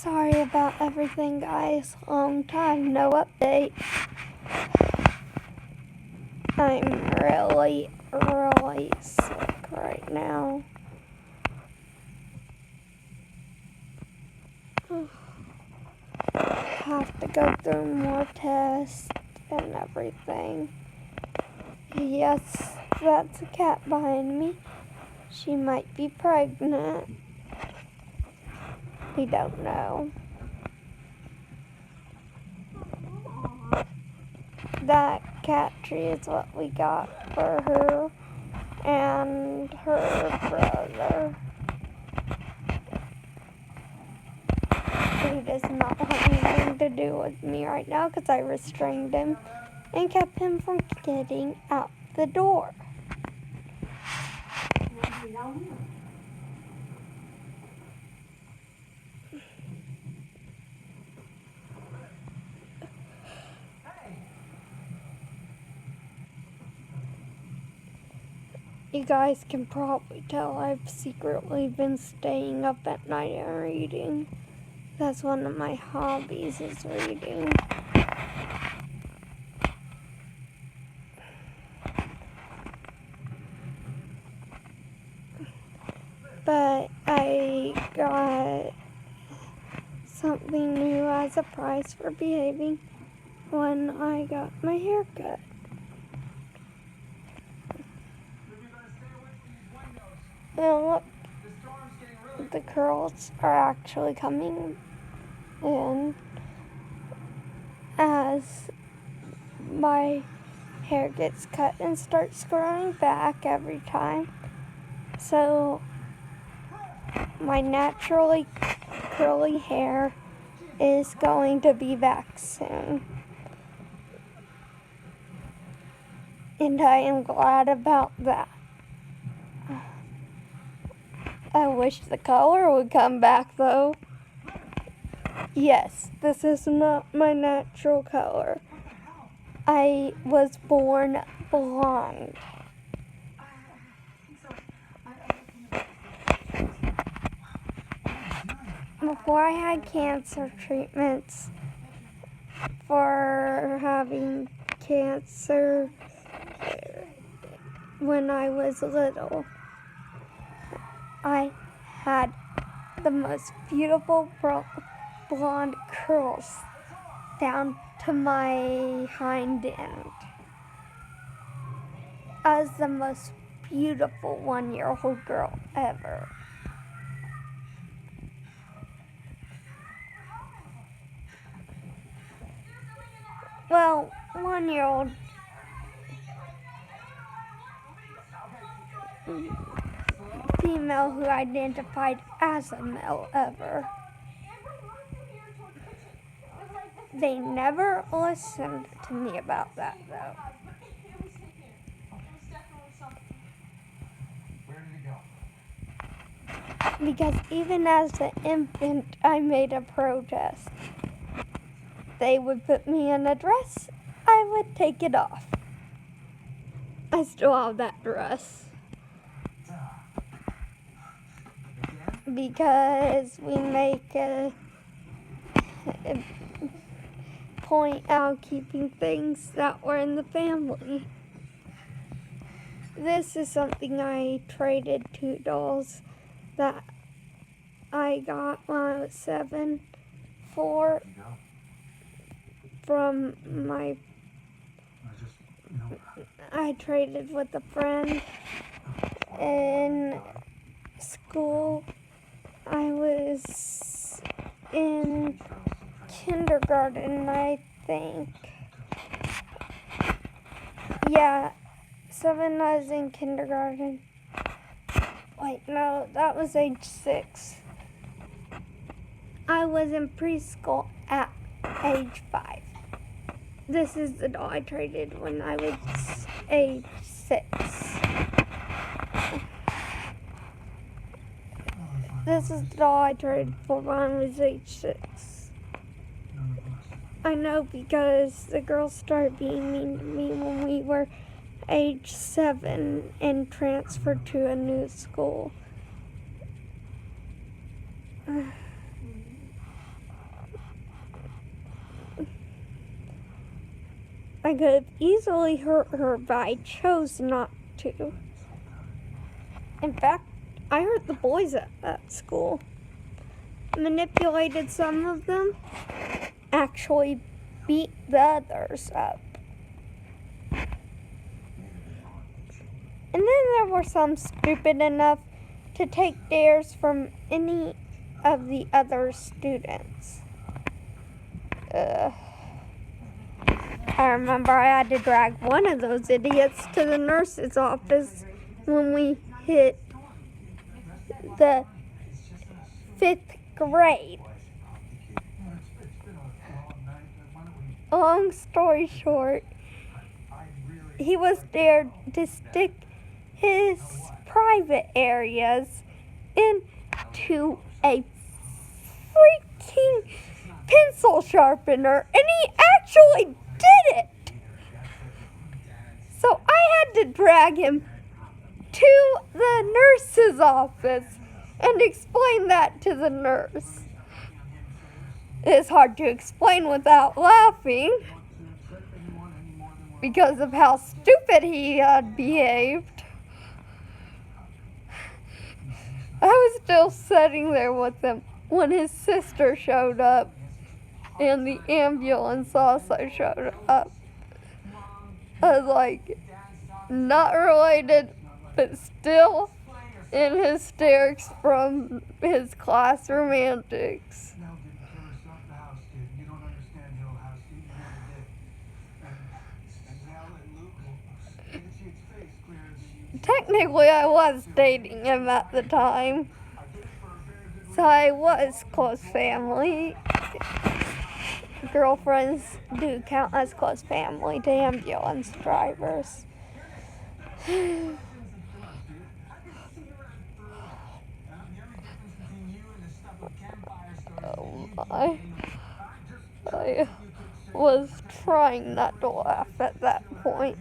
Sorry about everything, guys. Long time, no update. I'm really sick right now. Have to go through more tests and everything. Yes, that's a cat behind me. She might be pregnant. We don't know. That cat tree is what we got for her and her brother. He does not want anything to do with me right now because I restrained him and kept him from getting out the door. You guys can probably tell I've secretly been staying up at night and reading. That's one of my hobbies, is reading. But I got something new as a prize for behaving when I got my hair cut. Now look, the curls are actually coming in as my hair gets cut and starts growing back every time. So my naturally curly hair is going to be back soon. And I am glad about that. I wish the color would come back though. Yes, this is not my natural color. I was born blonde. Before I had cancer treatments for having cancer when I was little, I had the most beautiful blonde curls down to my hind end. I was the most beautiful 1-year-old girl ever. Well, 1-year-old female who identified as a male ever. They never listened to me about that though. Because even as an infant, I made a protest. They would put me in a dress, I would take it off. I still have that dress. Because we make a point out keeping things that were in the family. This is something I traded 2 dolls that I got when I was 7 for from my. I traded with a friend in school. I was in kindergarten, I think. Yeah, 7 I was in kindergarten. Wait, no, that was age 6. I was in preschool at age 5. This is the doll I traded when I was age 6. This is the doll I traded for when I was age 6. I know because the girls started being mean to me when we were age 7 and transferred to a new school. I could have easily hurt her, but I chose not to. In fact, I hurt the boys at that school. Manipulated some of them, actually beat the others up. And then there were some stupid enough to take dares from any of the other students. I remember I had to drag one of those idiots to the nurse's office when we hit the 5th grade. Long story short, he was dared to stick his private areas into a freaking pencil sharpener, and he actually did it. So I had to drag him to the nurse's office and explain that to the nurse. It's hard to explain without laughing because of how stupid he had behaved. I was still sitting there with him when his sister showed up and the ambulance also showed up. I was like, not related, but still in hysterics from his classroom antics. Technically, I was dating him at the time, so I was close family. Girlfriends do count as close family to ambulance drivers. I was trying not to laugh at that point.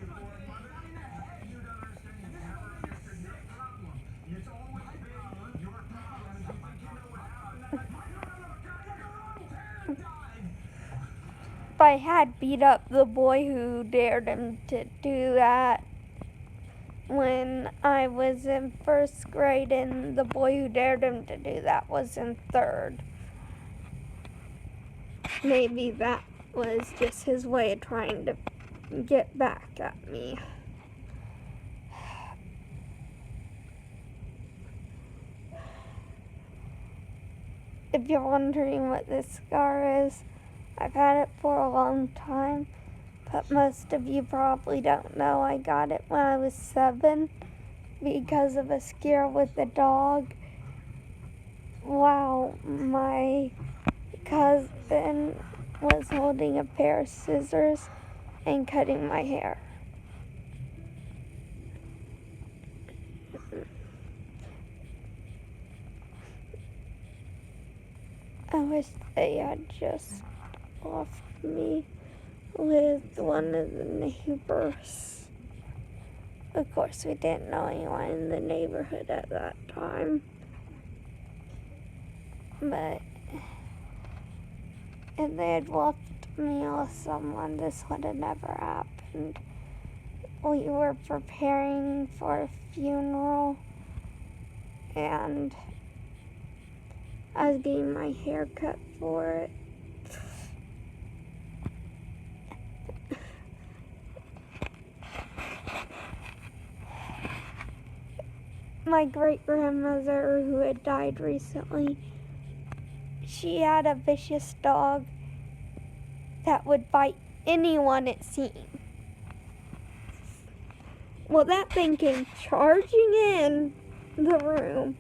If I had beat up the boy who dared him to do that when I was in 1st grade, and the boy who dared him to do that was in 3rd. Maybe that was just his way of trying to get back at me. If you're wondering what this scar is, I've had it for a long time, but most of you probably don't know I got it when I was 7 because of a scare with a dog. Wow, my cousin was holding a pair of scissors and cutting my hair. I wish they had just left me with one of the neighbors. Of course, we didn't know anyone in the neighborhood at that time. But if they had left me with someone, this would have never happened. We were preparing for a funeral, and I was getting my hair cut for it. My great-grandmother, who had died recently, she had a vicious dog that would bite anyone it seemed. Well, that thing came charging in the room.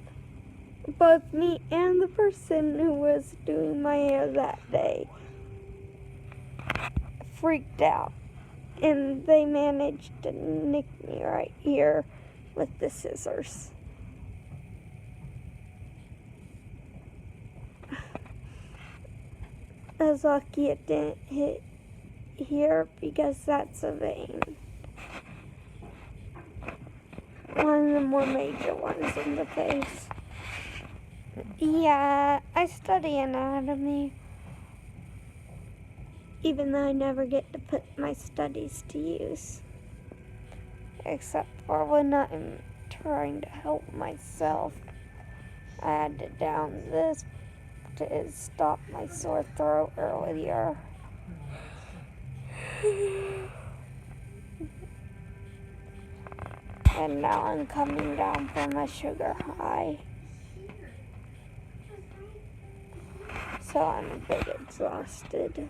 Both me and the person who was doing my hair that day freaked out, and they managed to nick me right here with the scissors. I was lucky it didn't hit here because that's a vein. One of the more major ones in the face. Yeah, I study anatomy. even though I never get to put my studies to use. Except for when I'm trying to help myself. I had to down this to stop my sore throat earlier. And now I'm coming down from a sugar high. So I'm a bit exhausted.